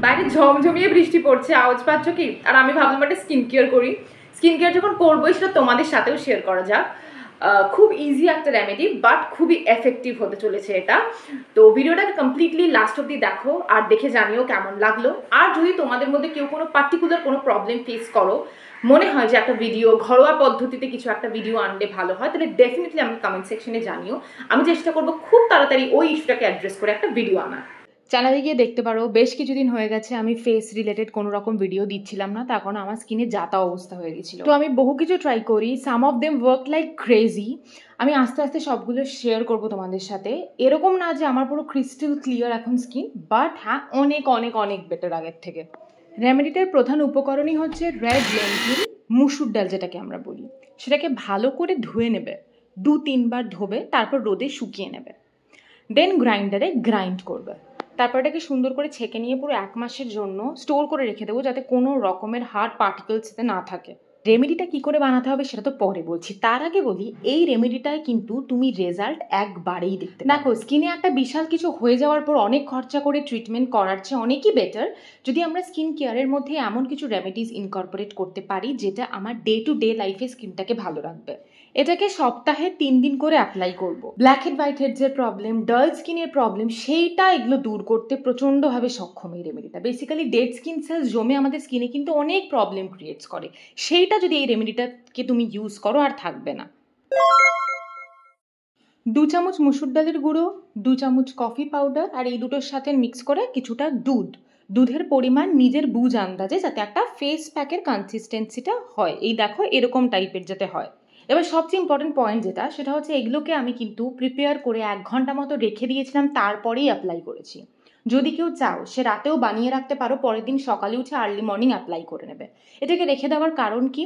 বাইরে ঝমঝমিয়ে বৃষ্টি পড়ছে, আওয়াজ পাচ্ছ কি? আর আমি ভাবলাম একটা স্কিন কেয়ার করি। স্কিন কেয়ার যখন করবো সেটা তোমাদের সাথেও শেয়ার করা যাক। খুব ইজি একটা রেমেডি, বাট খুবই এফেক্টিভ হতে চলেছে এটা। তো ভিডিওটাকে কমপ্লিটলি লাস্ট অব্দি দেখো আর দেখে জানিও কেমন লাগলো। আর যদি তোমাদের মধ্যে কেউ কোনো পার্টিকুলার কোনো প্রবলেম ফেস করো, মনে হয় যে একটা ভিডিও ঘরোয়া পদ্ধতিতে কিছু একটা ভিডিও আনলে ভালো হয়, তাহলে ডেফিনেটলি আমাকে কমেন্ট সেকশনে জানিও। আমি চেষ্টা করবো খুব তাড়াতাড়ি ওই ইস্যুটাকে অ্যাড্রেস করে একটা ভিডিও আনার। চ্যানেলে গিয়ে দেখতে পারো, বেশ কিছুদিন হয়ে গেছে আমি ফেস রিলেটেড কোনো রকম ভিডিও দিচ্ছিলাম না, তার কারণে আমার স্কিনে যাতা অবস্থা হয়ে গেছিল। তো আমি বহু কিছু ট্রাই করি, some of them work like crazy. আমি আস্তে আস্তে সবগুলো শেয়ার করবো তোমাদের সাথে। এরকম না যে আমার পুরো ক্রিস্টাল ক্লিয়ার এখন স্কিন, বাট হ্যাঁ অনেক অনেক অনেক বেটার আগের থেকে। রেমেডিটার প্রধান উপকরণই হচ্ছে রেড লেন্টিল, মুসুর ডাল যেটাকে আমরা বলি। সেটাকে ভালো করে ধুয়ে নেবে, 2-3 বার ধোবে, তারপর রোদে শুকিয়ে নেবে, দেন গ্রাইন্ডারে গ্রাইন্ড করবে। তারপর এটাকে সুন্দর করে ছেঁকে নিয়ে পুরো 1 মাসের জন্য স্টোর করে রেখে দেবো, যাতে কোনো রকমের হার্ড পার্টিকেলস যাতে না থাকে। রেমেডিটা কি করে বানাতে হবে সেটা তো পরে বলছি, তার আগে বলি এই রেমেডিটায় কিন্তু তুমি রেজাল্ট একবারেই দেখতে। দেখো, স্কিনে একটা বিশাল কিছু হয়ে যাওয়ার পর অনেক খরচা করে ট্রিটমেন্ট করার চেয়ে অনেকই বেটার যদি আমরা স্কিন কেয়ারের মধ্যে এমন কিছু রেমেডিস ইনকর্পোরেট করতে পারি যেটা আমার ডে টু ডে লাইফে স্কিনটাকে ভালো রাখবে। এটাকে সপ্তাহে 3 দিন করে অ্যাপ্লাই করব। ব্ল্যাক হেড হোয়াইট হেড যে প্রবলেম, ডাল স্কিনের প্রবলেম, সেইটা এগুলো দূর করতে প্রচণ্ডভাবে সক্ষম এই রেমেডিটা। বেসিক্যালি ডেড স্কিন সেলস জমে আমাদের স্কিনে কিন্তু অনেক প্রবলেম ক্রিয়েটস করে, সেইটা যদি এই রেমেডিটাকে তুমি ইউজ করো আর থাকবে না। 2 চামচ মুসুর ডালের গুঁড়ো, 2 চামচ কফি পাউডার, আর এই দুটোর সাথে মিক্স করে কিছুটা দুধের পরিমাণ নিজের বুঝ আন্দাজে, যাতে একটা ফেস প্যাকের কনসিস্টেন্সিটা হয়। এই দেখো এরকম টাইপের যাতে হয়। এবার সবচেয়ে ইম্পর্টেন্ট পয়েন্ট যেটা, সেটা হচ্ছে এগুলোকে আমি কিন্তু প্রিপেয়ার করে 1 ঘন্টা মতো রেখে দিয়েছিলাম, তারপরেই অ্যাপ্লাই করেছি। যদি কেউ চাও সে রাতেও বানিয়ে রাখতে পারো, পরের দিন সকালে উঠে আর্লি মর্নিং অ্যাপ্লাই করে নেবে। এটাকে রেখে দেওয়ার কারণ কি,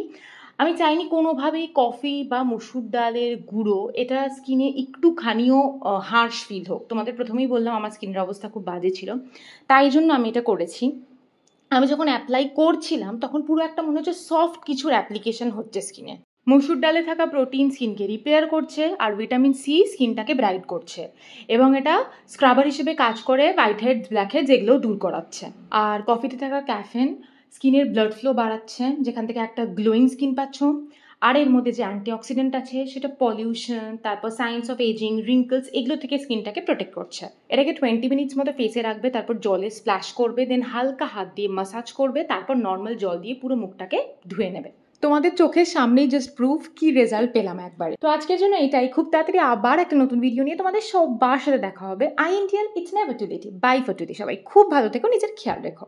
আমি চাইনি কোনোভাবেই কফি বা মুসুর ডালের গুঁড়ো এটা স্কিনে একটুখানিও হার্শ ফিল হোক। তোমাদের প্রথমেই বললাম আমার স্কিনের অবস্থা খুব বাজে ছিল, তাই জন্য আমি এটা করেছি। আমি যখন অ্যাপ্লাই করছিলাম তখন পুরো একটা মনে হচ্ছে সফট কিছুর অ্যাপ্লিকেশন হচ্ছে স্কিনে। মসুর ডালে থাকা প্রোটিন স্কিনকে রিপেয়ার করছে, আর ভিটামিন সি স্কিনটাকে ব্রাইট করছে, এবং এটা স্ক্রাবার হিসেবে কাজ করে হোয়াইট হেড ব্ল্যাক হেড যেগুলো দূর করাচ্ছে। আর কফিতে থাকা ক্যাফেন স্কিনের ব্লাড ফ্লো বাড়াচ্ছে, যেখান থেকে একটা গ্লোয়িং স্কিন পাচ্ছ। আর এর মধ্যে যে অ্যান্টিঅক্সিডেন্ট আছে সেটা পলিউশন, তারপর সাইন্স অফ এজিং, রিঙ্কলস, এগুলো থেকে স্কিনটাকে প্রোটেক্ট করছে। এটাকে 20 মিনিটস মতো ফেসে রাখবে, তারপর জলে স্প্ল্যাশ করবে, দেন হালকা হাত দিয়ে মাসাজ করবে, তারপর নর্মাল জল দিয়ে পুরো মুখটাকে ধুয়ে নেবে। তোমাদের চোখের সামনেই জাস্ট প্রুফ কি রেজাল্ট পেলাম একবারে। তো আজকের জন্য এটাই, খুব তাড়াতাড়ি আবার একটা নতুন ভিডিও নিয়ে তোমাদের সবার সাথে দেখা হবে। I Indian, it's never too late. Bye for today. সবাই খুব ভালো থেকো, নিজের খেয়াল রেখো।